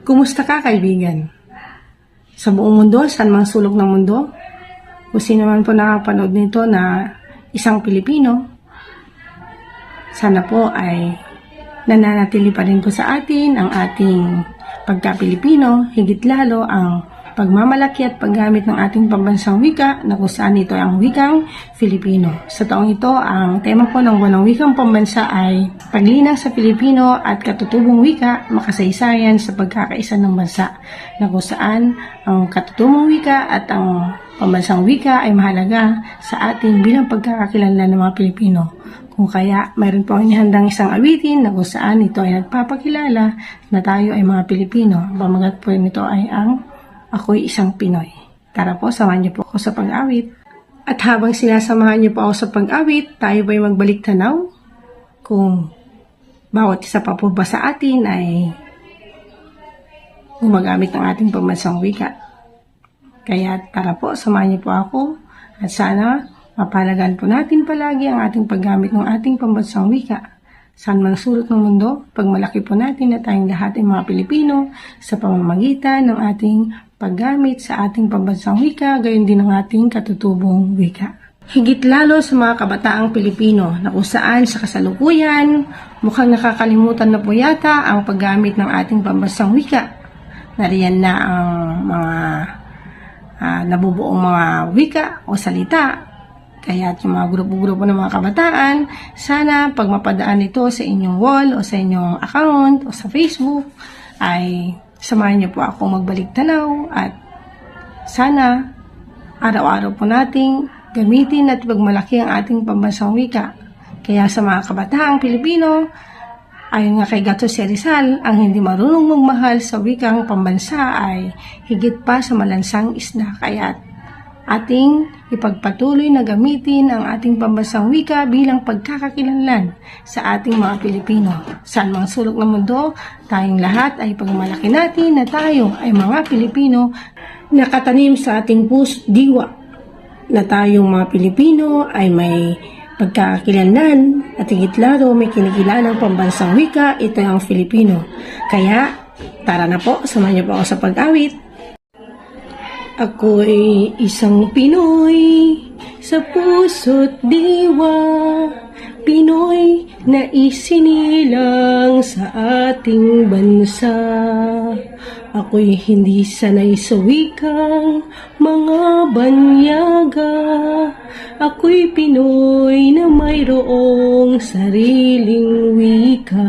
Kumusta ka, kaibigan? Sa buong mundo, saan mang sulok ng mundo, kung sino man po nakapanood nito na isang Pilipino, sana po ay nananatili pa rin po sa atin ang ating pagka-Pilipino, higit lalo ang pagmamalaki at paggamit ng ating pambansang wika na kung saan ito ang wikang Filipino. Sa taong ito, ang tema po ng Buwan ng Wikang Pambansa ay Paglinang sa Pilipino at Katutubong Wika, Makasaysayan sa Pagkakaisa ng Bansa, na kung saan ang katutubong wika at ang pambansang wika ay mahalaga sa atin bilang pagkakakilanlan ng mga Pilipino. Kung kaya, mayroon po ang inihandang isang awitin na kung saan ito ay nagpapakilala na tayo ay mga Pilipino. Pamagat po nito ay ang Ako'y Isang Pinoy. Tara po, samahan niyo po ako sa pag-awit. At habang sinasamahan niyo po ako sa pag-awit, tayo ba'y magbalik tanaw kung bawat isa pa po ba sa atin ay gumagamit ng ating pambansang wika. Kaya tara po, samahan niyo po ako at sana mapalagan po natin palagi ang ating paggamit ng ating pambansang wika. Saan man sulok ng mundo, pagmalaki po natin na tayong lahat ay mga Pilipino sa pamamagitan ng ating paggamit sa ating pambansang wika, gayon din ang ating katutubong wika. Higit lalo sa mga kabataang Pilipino na kung saan sa kasalukuyan, mukhang nakakalimutan na po yata ang paggamit ng ating pambansang wika. Nariyan na ang mga nabubuong mga wika o salita. Kaya yung mga grupo-grupo ng mga kabataan, sana pag mapadaan ito sa inyong wall o sa inyong account o sa Facebook, ay samahan niyo po akong magbalik tanaw at sana araw-araw po nating gamitin at pagmalaki ang ating pambansang wika. Kaya sa mga kabataang Pilipino, ayon nga kay Gato C. Rizal, ang hindi marunong magmahal sa wikang pambansa ay higit pa sa malansang isda. Kaya ating ipagpatuloy na gamitin ang ating pambansang wika bilang pagkakakilanlan sa ating mga Pilipino. Saan mang sulok ng mundo, tayong lahat ay pagmalaki natin na tayo ay mga Pilipino nakatanim sa ating puso't diwa na tayong mga Pilipino ay may pagkakakilanlan at higit lalo may kinikilalang pambansang wika, ito ang Filipino. Kaya tara na po, samahan niyo po ako sa pag-awit. Ako'y isang Pinoy sa puso't diwa, Pinoy na isinilang sa ating bansa. Ako'y hindi sanay sa wikang mga banyaga, ako'y Pinoy na mayroong sariling wika.